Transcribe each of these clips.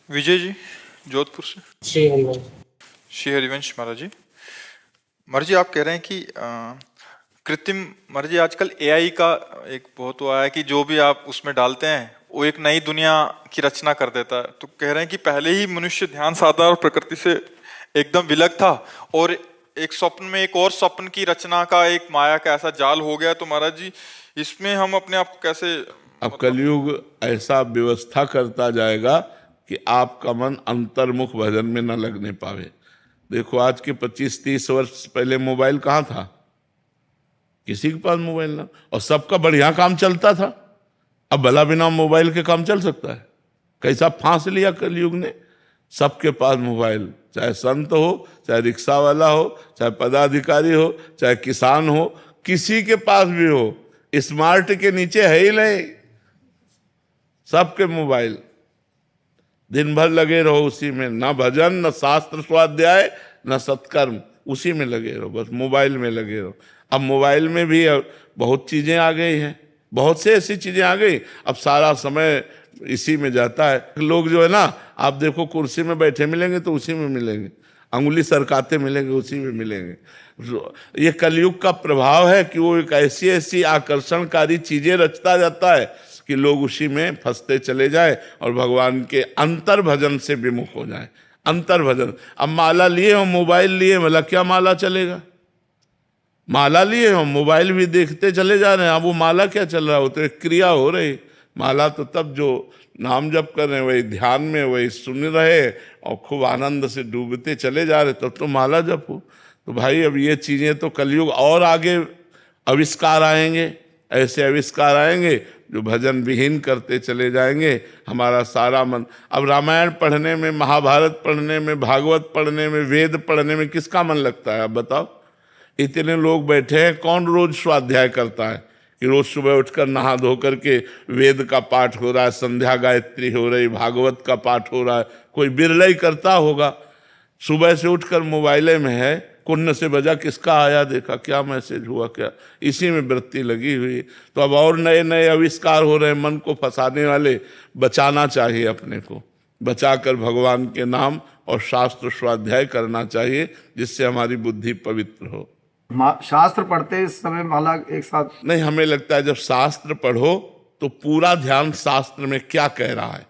विजय जी, जोधपुर से। श्री हरिवंश। श्री हरिवंश महाराज जी। महाराज जी, आप कह रहे हैं कि कृत्रिम, महाराज जी आजकल एआई का एक बहुत वो आया है कि जो भी आप उसमें डालते हैं वो एक नई दुनिया की रचना कर देता है। तो कह रहे हैं कि पहले ही मनुष्य ध्यान साधना और प्रकृति से एकदम विलग था और एक स्वप्न में एक और स्वप्न की रचना का एक माया का ऐसा जाल हो गया। तो महाराज जी इसमें हम अपने आप को कैसे, अब कलयुग ऐसा व्यवस्था करता जाएगा कि आपका मन अंतर्मुख भजन में न लगने पावे। देखो, आज के 25-30 वर्ष पहले मोबाइल कहाँ था? किसी के पास मोबाइल ना, और सबका बढ़िया काम चलता था। अब भला बिना मोबाइल के काम चल सकता है? कैसा फांस लिया कलयुग ने। सबके पास मोबाइल, चाहे संत हो, चाहे रिक्शा वाला हो, चाहे पदाधिकारी हो, चाहे किसान हो, किसी के पास भी हो, स्मार्ट के नीचे है ही नहीं। सबके मोबाइल, दिन भर लगे रहो उसी में, ना भजन, न शास्त्र स्वाध्याय, न सत्कर्म, उसी में लगे रहो, बस मोबाइल में लगे रहो। अब मोबाइल में भी बहुत चीजें आ गई हैं, बहुत से ऐसी चीजें आ गई, अब सारा समय इसी में जाता है। लोग जो है ना, आप देखो कुर्सी में बैठे मिलेंगे तो उसी में मिलेंगे, अंगुली सरकाते मिलेंगे उसी में मिलेंगे। ये कलयुग का प्रभाव है कि वो एक ऐसी ऐसी आकर्षणकारी चीजें रचता जाता है कि लोग उसी में फंसते चले जाए और भगवान के अंतर भजन से विमुख हो जाए। अंतर भजन, अब माला लिए हो, मोबाइल लिए, मतलब क्या माला चलेगा? माला लिए हो, मोबाइल भी देखते चले जा रहे हैं, अब वो माला क्या चल रहा है? वो तो एक क्रिया हो रही। माला तो तब जो नाम जप कर रहे हैं, वही ध्यान में, वही सुन रहे और खूब आनंद से डूबते चले जा रहे, तब तो माला जप हो। तो भाई अब ये चीजें तो कलयुग और आगे आविष्कार आएंगे, ऐसे आविष्कार आएंगे जो भजन विहीन करते चले जाएंगे हमारा सारा मन। अब रामायण पढ़ने में, महाभारत पढ़ने में, भागवत पढ़ने में, वेद पढ़ने में किसका मन लगता है? अब बताओ। इतने लोग बैठे हैं, कौन रोज स्वाध्याय करता है कि रोज सुबह उठकर नहा धो करके वेद का पाठ हो रहा है, संध्या गायत्री हो रही, भागवत का पाठ हो रहा है? कोई बिरला ही करता होगा। सुबह से उठकर मोबाइले में है, कुन्न से बजा, किसका आया देखा, क्या मैसेज हुआ, क्या, इसी में वृत्ति लगी हुई। तो अब और नए नए आविष्कार हो रहे हैं मन को फंसाने वाले। बचाना चाहिए अपने को, बचाकर भगवान के नाम और शास्त्र स्वाध्याय करना चाहिए, जिससे हमारी बुद्धि पवित्र हो। शास्त्र पढ़ते समय माला एक साथ नहीं, हमें लगता है जब शास्त्र पढ़ो तो पूरा ध्यान शास्त्र में क्या कह रहा है,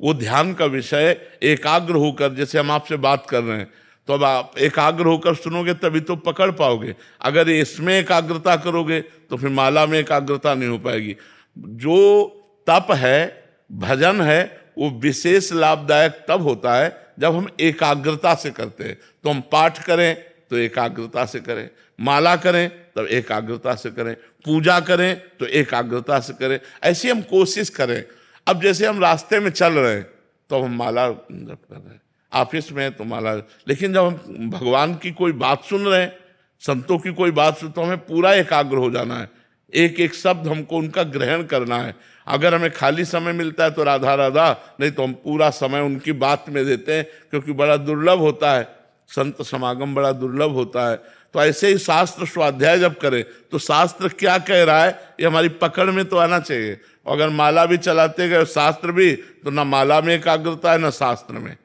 वो ध्यान का विषय एकाग्र होकर, जैसे हम आपसे बात कर रहे हैं, तो अब आप एकाग्र होकर सुनोगे तभी तो पकड़ पाओगे। अगर इसमें एकाग्रता करोगे तो फिर माला में एकाग्रता नहीं हो पाएगी। जो तप है, भजन है, वो विशेष लाभदायक तब होता है जब हम एकाग्रता से करते हैं। तो हम पाठ करें तो एकाग्रता से करें, माला करें तब एकाग्रता से करें, पूजा करें तो एकाग्रता से करें, ऐसी हम कोशिश करें। अब जैसे हम रास्ते में चल रहे हैं तो हम माला जप कर रहे हैं, ऑफिस में तो माला, लेकिन जब हम भगवान की कोई बात सुन रहे हैं, संतों की कोई बात सुन, तो हमें पूरा एकाग्र हो जाना है, एक एक शब्द हमको उनका ग्रहण करना है। अगर हमें खाली समय मिलता है तो राधा राधा, नहीं तो हम पूरा समय उनकी बात में देते हैं, क्योंकि बड़ा दुर्लभ होता है, संत समागम बड़ा दुर्लभ होता है। तो ऐसे ही शास्त्र स्वाध्याय जब करें तो शास्त्र क्या कह रहा है ये हमारी पकड़ में तो आना चाहिए। अगर माला भी चलाते गए शास्त्र भी, तो ना माला में एकाग्रता है ना शास्त्र में,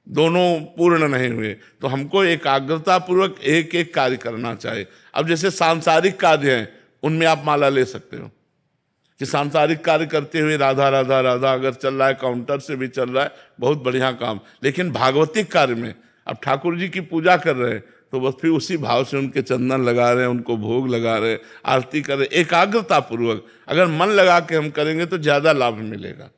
दोनों पूर्ण नहीं हुए। तो हमको एकाग्रता पूर्वक एक एक कार्य करना चाहिए। अब जैसे सांसारिक कार्य हैं, उनमें आप माला ले सकते हो कि सांसारिक कार्य करते हुए राधा राधा राधा अगर चल रहा है, काउंटर से भी चल रहा है, बहुत बढ़िया काम। लेकिन भागवतिक कार्य में अब ठाकुर जी की पूजा कर रहे हैं तो बस फिर उसी भाव से उनके चंदन लगा रहे हैं, उनको भोग लगा रहे हैं, आरती कर रहे हैं, एकाग्रता पूर्वक। अगर मन लगा के हम करेंगे तो ज्यादा लाभ मिलेगा।